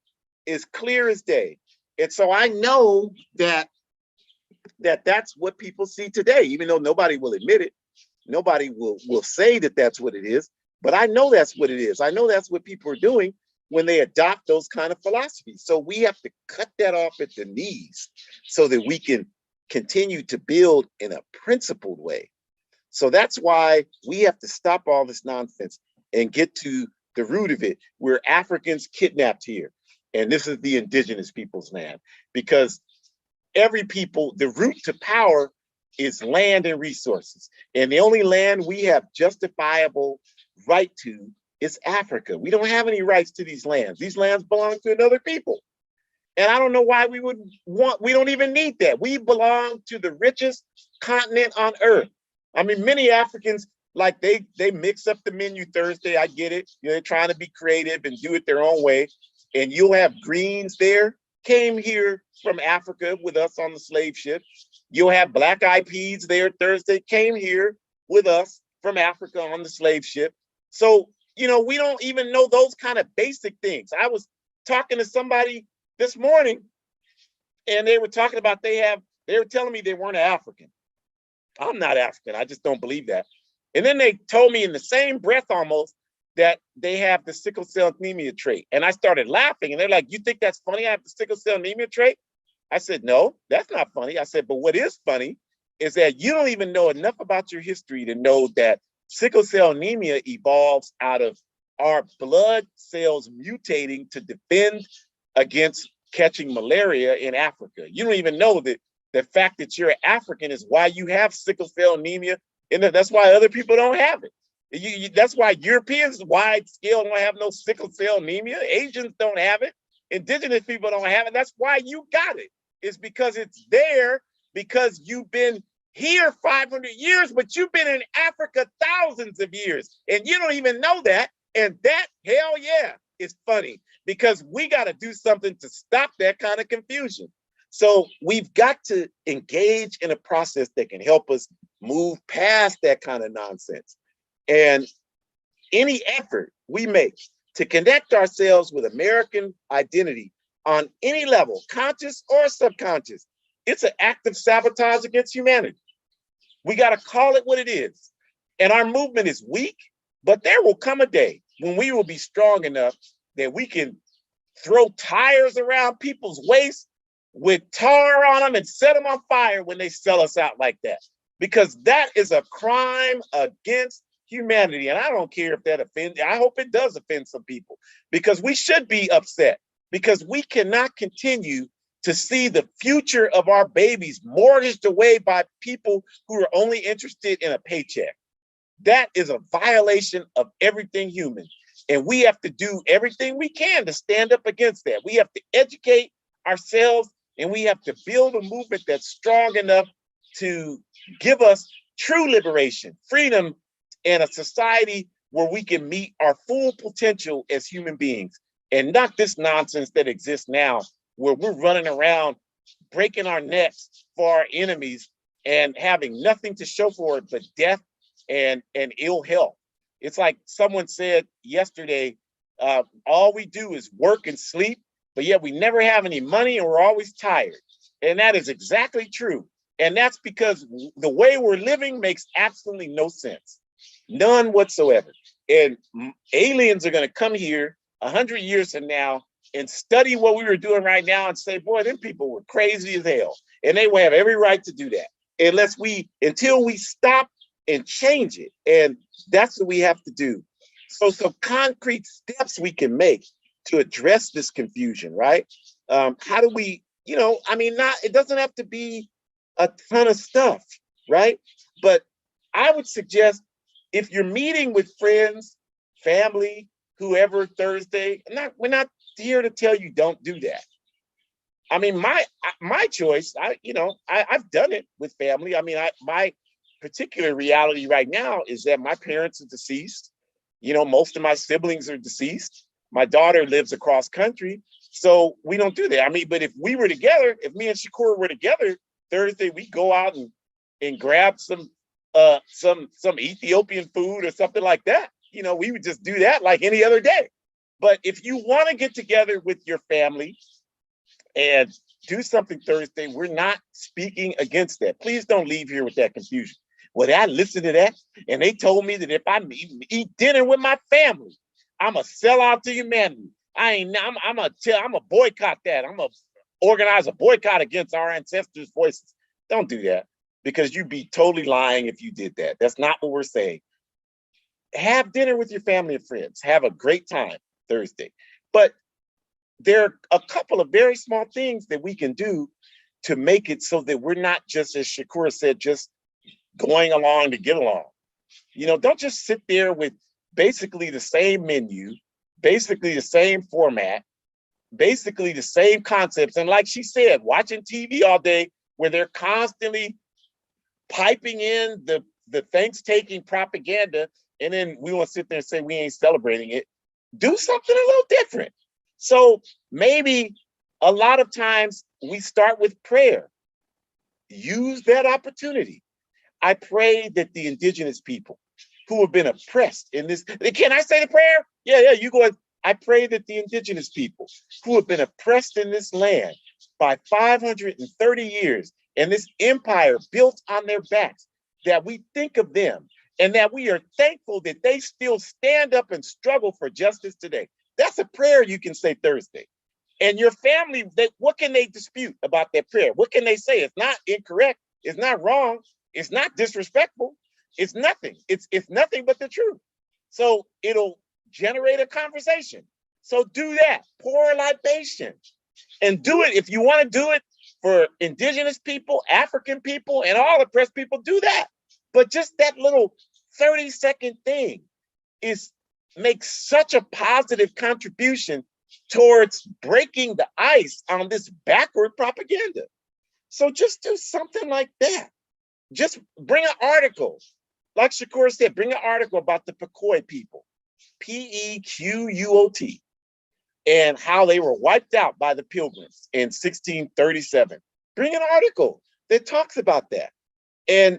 as clear as day. And so I know that that's what people see today, even though nobody will admit it. Nobody will say that that's what it is, but I know that's what it is. I know that's what people are doing when they adopt those kind of philosophies. So we have to cut that off at the knees so that we can continue to build in a principled way. So that's why we have to stop all this nonsense and get to the root of it. We're Africans kidnapped here. And this is the indigenous people's land, because every people, the root to power is land and resources. And the only land we have justifiable right to is Africa. We don't have any rights to these lands. These lands belong to another people. And I don't know why we don't even need that. We belong to the richest continent on earth. I mean, many Africans, like they mix up the menu Thursday. I get it. You know, they're trying to be creative and do it their own way. And you'll have greens there, came here from Africa with us on the slave ship. You'll have black eyed peas there Thursday, came here with us from Africa on the slave ship. So, you know, we don't even know those kind of basic things. I was talking to somebody this morning, and they were talking about they were telling me they weren't African. I'm not African. I just don't believe that. And then they told me in the same breath almost that they have the sickle cell anemia trait. And I started laughing, and they're like, "You think that's funny? I have the sickle cell anemia trait?" I said, "No, that's not funny." I said, "But what is funny is that you don't even know enough about your history to know that sickle cell anemia evolves out of our blood cells mutating to defend against catching malaria in Africa. You don't even know that the fact that you're African is why you have sickle cell anemia, and that's why other people don't have it. That's why Europeans, wide scale, don't have no sickle cell anemia. Asians don't have it. Indigenous people don't have it. That's why you got it. It's because it's there, because you've been here 500 years, but you've been in Africa thousands of years, and you don't even know that. And that, hell yeah, is funny, because we got to do something to stop that kind of confusion. So we've got to engage in a process that can help us move past that kind of nonsense. And any effort we make to connect ourselves with American identity on any level, conscious or subconscious, it's an act of sabotage against humanity. We got to call it what it is. And our movement is weak, but there will come a day when we will be strong enough that we can throw tires around people's waist with tar on them and set them on fire when they sell us out like that. Because that is a crime against humanity. And I don't care if that offends. I hope it does offend some people, because we should be upset, because we cannot continue to see the future of our babies mortgaged away by people who are only interested in a paycheck. That is a violation of everything human. And we have to do everything we can to stand up against that. We have to educate ourselves, and we have to build a movement that's strong enough to give us true liberation, freedom, and a society where we can meet our full potential as human beings, and not this nonsense that exists now, where we're running around breaking our necks for our enemies and having nothing to show for it but death and ill health. It's like someone said yesterday, all we do is work and sleep, but yet we never have any money and we're always tired. And that is exactly true. And that's because the way we're living makes absolutely no sense. None whatsoever. And aliens are going to come here 100 years from now and study what we were doing right now and say, boy, them people were crazy as hell. And they will have every right to do that. Until we stop and change it. And that's what we have to do. So some concrete steps we can make to address this confusion, right? How do we, it doesn't have to be a ton of stuff, right? But I would suggest, if you're meeting with friends, family, whoever Thursday, we're not here to tell you don't do that. I mean, my choice, I've done it with family. I mean, my particular reality right now is that my parents are deceased. Most of my siblings are deceased. My daughter lives across country, so we don't do that. I mean, but if we were together, if me and Shakur were together Thursday, we go out and grab some Ethiopian food or something like that. We would just do that like any other day. But if you want to get together with your family and do something Thursday, we're not speaking against that. Please don't leave here with that confusion. Well, I listened to that, and they told me that if I eat dinner with my family, I'm a sell out to humanity. I'm a boycott that. I'm a organize a boycott against our ancestors' voices. Don't do that, because you'd be totally lying if you did that. That's not what we're saying. Have dinner with your family and friends. Have a great time Thursday. But there are a couple of very small things that we can do to make it so that we're not just, as Shakur said, just going along to get along. Don't just sit there with basically the same menu, basically the same format, basically the same concepts. And like she said, watching TV all day where they're constantly piping in the Thankstaking propaganda, and then we want to sit there and say we ain't celebrating it. Do something a little different. So maybe a lot of times we start with prayer. Use that opportunity. I pray that the indigenous people who have been oppressed in this, can I say the prayer? Yeah, you go ahead. I pray that the indigenous people who have been oppressed in this land by 530 years and this empire built on their backs, that we think of them and that we are thankful that they still stand up and struggle for justice today. That's a prayer you can say Thursday. And your family, what can they dispute about that prayer? What can they say? It's not incorrect. It's not wrong. It's not disrespectful. It's nothing. It's nothing but the truth. So it'll generate a conversation. So do that. Pour a libation and do it. If you want to do it for indigenous people, African people, and all oppressed people, do that. But just that little 30-second thing makes such a positive contribution towards breaking the ice on this backward propaganda. So just do something like that. Just bring an article. Like Shakur said, bring an article about the Pequot people, Pequot, and how they were wiped out by the Pilgrims in 1637. Bring an article that talks about that. And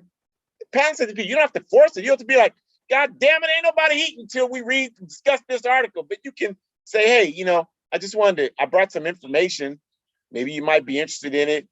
pass it to people. You don't have to force it. You have to be like, God damn it, ain't nobody eating until we read and discuss this article. But you can say, hey, I brought some information. Maybe you might be interested in it.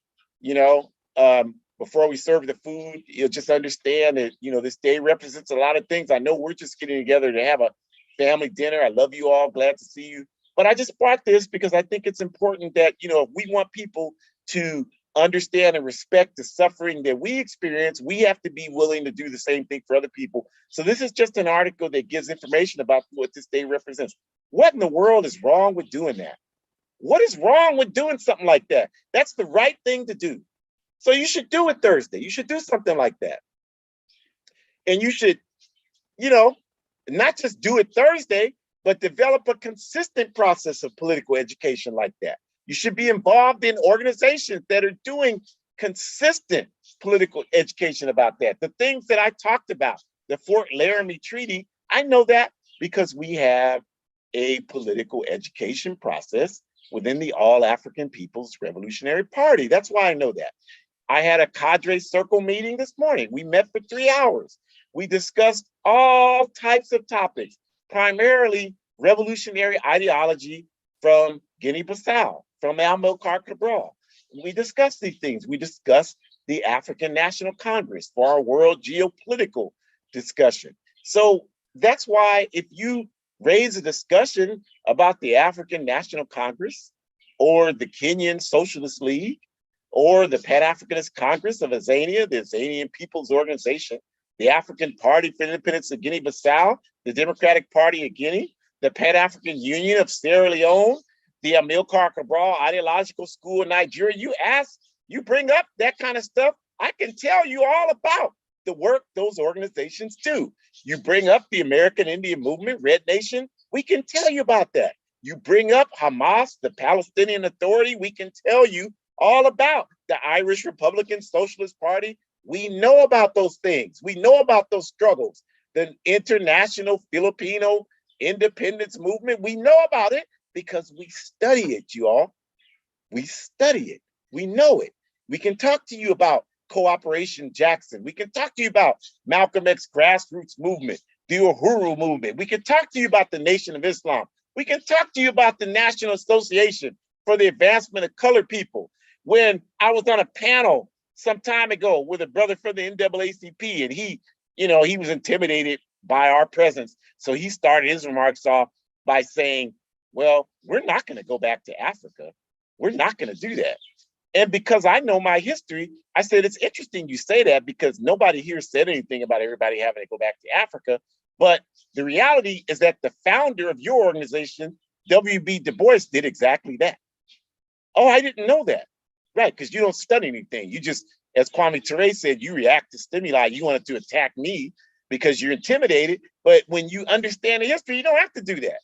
Before we serve the food, you'll just understand that, this day represents a lot of things. I know we're just getting together to have a family dinner. I love you all. Glad to see you. But I just brought this because I think it's important that, if we want people to understand and respect the suffering that we experience, we have to be willing to do the same thing for other people. So this is just an article that gives information about what this day represents. What in the world is wrong with doing that? What is wrong with doing something like that? That's the right thing to do. So you should do it Thursday. You should do something like that. And you should, not just do it Thursday, but develop a consistent process of political education like that. You should be involved in organizations that are doing consistent political education about that. The things that I talked about, the Fort Laramie Treaty, I know that because we have a political education process within the All African People's Revolutionary Party. That's why I know that. I had a cadre circle meeting this morning. We met for 3 hours. We discussed all types of topics, primarily revolutionary ideology from Guinea-Bissau, from Amilcar Cabral. We discussed these things. We discussed the African National Congress for our world geopolitical discussion. So that's why if you raise a discussion about the African National Congress or the Kenyan Socialist League or the Pan-Africanist Congress of Azania, the Azanian People's Organization, the African Party for Independence of Guinea-Bissau, the Democratic Party of Guinea, the Pan-African Union of Sierra Leone, the Amilcar Cabral Ideological School of Nigeria, you bring up that kind of stuff, I can tell you all about the work those organizations do. You bring up the American Indian Movement, Red Nation, we can tell you about that. You bring up Hamas, the Palestinian Authority, we can tell you all about the Irish Republican Socialist Party. We know about those things. We know about those struggles. The International Filipino Independence Movement, we know about it because we study it, you all. We study it. We know it. We can talk to you about Cooperation Jackson. We can talk to you about Malcolm X grassroots movement, the Uhuru movement. We can talk to you about the Nation of Islam. We can talk to you about the National Association for the Advancement of Colored People. When I was on a panel some time ago with a brother from the NAACP, and he was intimidated by our presence. So he started his remarks off by saying, well, we're not going to go back to Africa. We're not going to do that. And because I know my history, I said, it's interesting you say that because nobody here said anything about everybody having to go back to Africa. But the reality is that the founder of your organization, W.B. Du Bois, did exactly that. Oh, I didn't know that. Right, because you don't study anything. You just, as Kwame Ture said, you react to stimuli. You wanted to attack me because you're intimidated. But when you understand the history, you don't have to do that.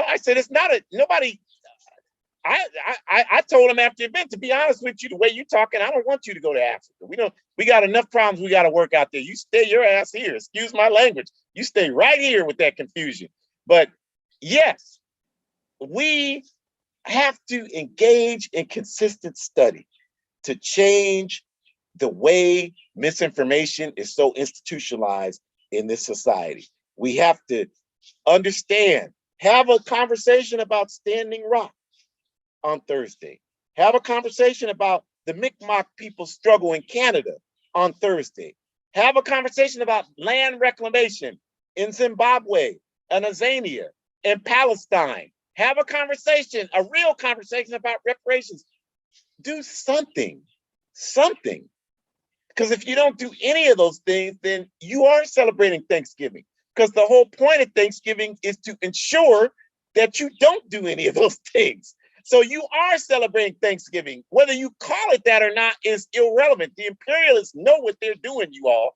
I said, it's not nobody. I told him after the event, to be honest with you, the way you're talking, I don't want you to go to Africa. We got enough problems we got to work out there. You stay your ass here. Excuse my language. You stay right here with that confusion. But yes, we have to engage in consistent study to change the way misinformation is so institutionalized in this society. We have to understand, have a conversation about Standing Rock on Thursday. Have a conversation about the Mi'kmaq people's struggle in Canada on Thursday. Have a conversation about land reclamation in Zimbabwe and Azania and Palestine. Have a conversation, a real conversation about reparations. Do something. Because if you don't do any of those things, then you are celebrating Thanksgiving. Because the whole point of Thanksgiving is to ensure that you don't do any of those things. So you are celebrating Thanksgiving. Whether you call it that or not is irrelevant. The imperialists know what they're doing, you all.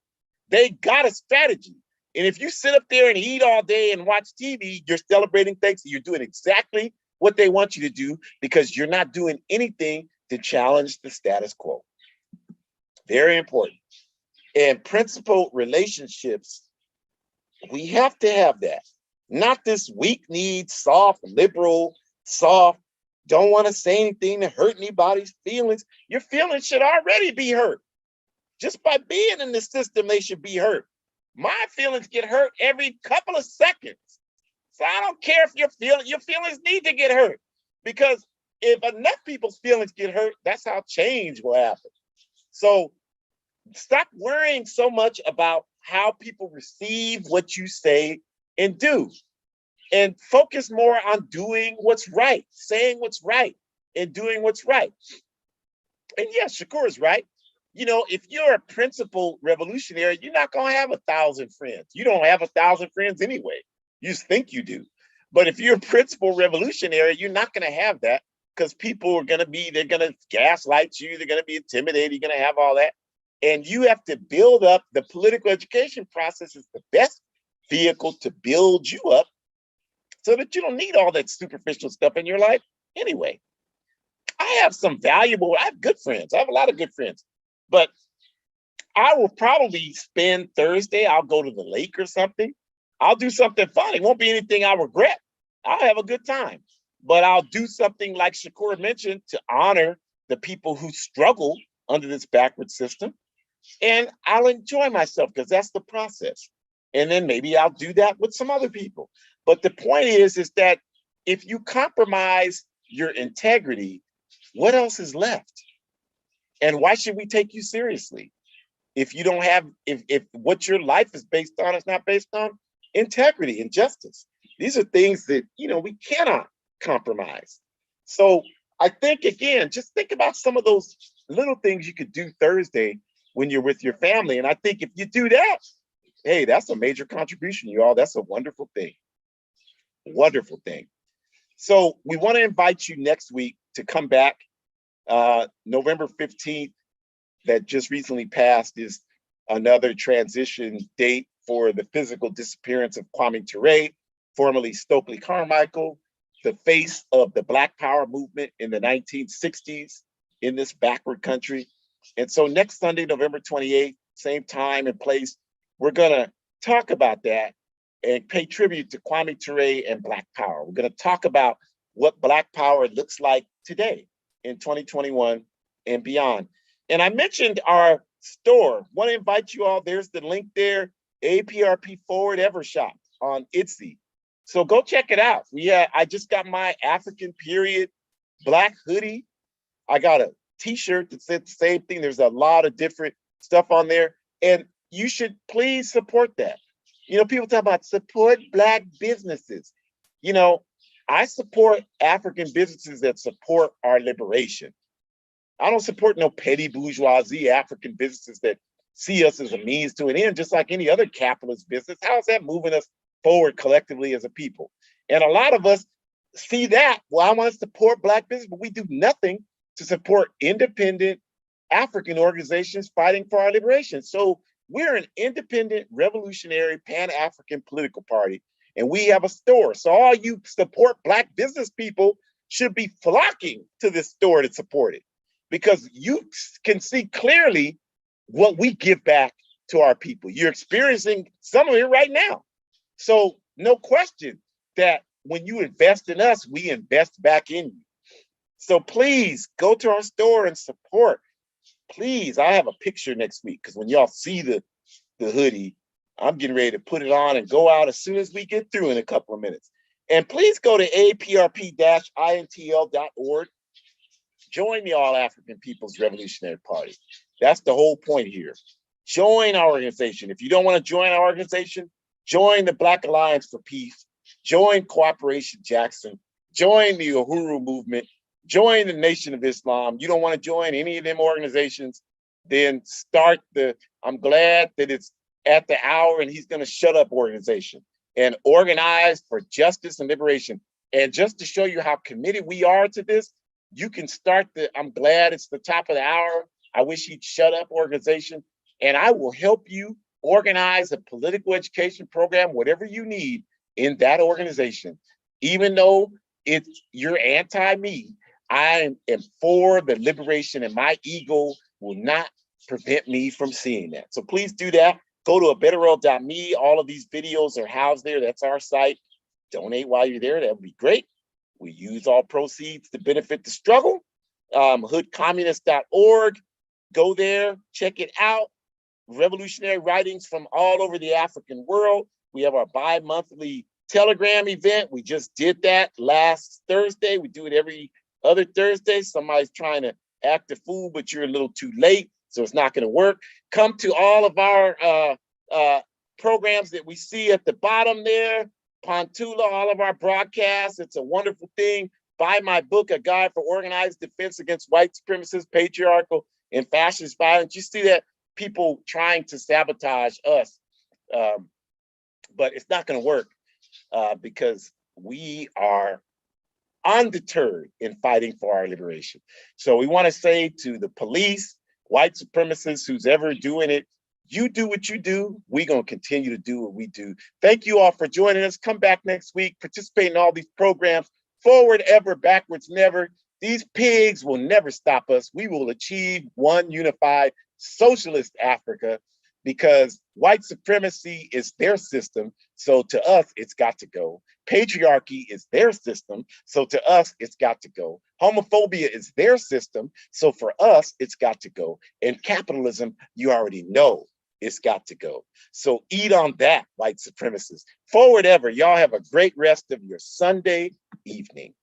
They got a strategy. And if you sit up there and eat all day and watch TV, you're celebrating Thanksgiving. You're doing exactly what they want you to do because you're not doing anything to challenge the status quo. Very important. And principled relationships, we have to have that. Not this weak-kneed, soft, liberal, soft, don't want to say anything to hurt anybody's feelings. Your feelings should already be hurt. Just by being in the system, they should be hurt. My feelings get hurt every couple of seconds. So I don't care if your feelings need to get hurt. Because if enough people's feelings get hurt, that's how change will happen. So stop worrying so much about how people receive what you say and do. And focus more on doing what's right, saying what's right, and doing what's right. And yes, Shakur is right. If you're a principled revolutionary, you're not going to have 1,000 friends. You don't have 1,000 friends anyway. You just think you do. But if you're a principled revolutionary, you're not going to have that because people are they're going to gaslight you. They're going to be intimidated. You're going to have all that. And you have to build up. The political education process is the best vehicle to build you up so that you don't need all that superficial stuff in your life anyway. I have good friends. I have a lot of good friends. But I will probably spend Thursday. I'll go to the lake or something. I'll do something fun. It won't be anything I regret. I'll have a good time. But I'll do something like Shakur mentioned to honor the people who struggle under this backward system. And I'll enjoy myself because that's the process. And then maybe I'll do that with some other people. But the point is that if you compromise your integrity, what else is left? And why should we take you seriously? If you don't have, if what your life is based on is not based on integrity and justice. These are things that, we cannot compromise. So I think, again, just think about some of those little things you could do Thursday when you're with your family. And I think if you do that, hey, that's a major contribution, you all. That's a wonderful thing. Wonderful thing. So we want to invite you next week to come back. November 15th, that just recently passed, is another transition date for the physical disappearance of Kwame Ture, formerly Stokely Carmichael, the face of the Black Power movement in the 1960s in this backward country. And so next Sunday, November 28th, same time and place, we're going to talk about that and pay tribute to Kwame Ture and Black Power. We're going to talk about what Black Power looks like today in 2021 and beyond. And I mentioned our store. Want to invite you all. There's the link there, APRP Forward Ever Shop on Etsy. So go check it out. I just got my African period Black hoodie. I got a t-shirt that said the same thing. There's a lot of different stuff on there. And you should please support that. People talk about support Black businesses. I support African businesses that support our liberation. I don't support no petty bourgeoisie African businesses that see us as a means to an end, just like any other capitalist business. How is that moving us forward collectively as a people? And a lot of us see that. Well, I want to support Black business, but we do nothing to support independent African organizations fighting for our liberation. So we're an independent, revolutionary, Pan-African political party, and we have a store. So all you support Black business people should be flocking to this store to support it, because you can see clearly what we give back to our people. You're experiencing some of it right now. So no question that when you invest in us, we invest back in you. So please go to our store and support. Please, I have a picture next week, because when y'all see the hoodie, I'm getting ready to put it on and go out as soon as we get through in a couple of minutes. And please go to aprp-intl.org. Join the All African People's Revolutionary Party. That's the whole point here. Join our organization. If you don't want to join our organization, join the Black Alliance for Peace, join Cooperation Jackson, join the Uhuru movement, join the Nation of Islam. You don't want to join any of them organizations, then start I'm glad that it's at the hour and he's going to shut up organization and organize for justice and liberation. And just to show you how committed we are to this, you can start I'm glad it's the top of the hour. I wish he'd shut up organization, and I will help you organize a political education program, whatever you need in that organization. Even though you're anti-me, I am for the liberation, and my ego will not prevent me from seeing that. So please do that. Go to abetterworld.me. All of these videos are housed there. That's our site. Donate while you're there. That would be great. We use all proceeds to benefit the struggle. Hoodcommunist.org. Go there, check it out. Revolutionary writings from all over the African world. We have our bi-monthly Telegram event. We just did that last Thursday. We do it every other Thursday. Somebody's trying to act a fool, but you're a little too late, so it's not going to work. Come to all of our programs that we see at the bottom there. Pontula, all of our broadcasts. It's a wonderful thing. Buy my book, A Guide for Organized Defense Against White Supremacist, Patriarchal, and Fascist Violence. You see that people trying to sabotage us, but it's not going to work because we are undeterred in fighting for our liberation. So we want to say to the police, white supremacists, who's ever doing it, you do what you do. We're going to continue to do what we do. Thank you all for joining us. Come back next week, participate in all these programs. Forward ever, backwards never. These pigs will never stop us. We will achieve one unified socialist Africa, because white supremacy is their system. So to us, it's got to go. Patriarchy is their system. So to us, it's got to go. Homophobia is their system. So for us, it's got to go. And capitalism, you already know it's got to go. So eat on that, white supremacists. Forward ever. Y'all have a great rest of your Sunday evening.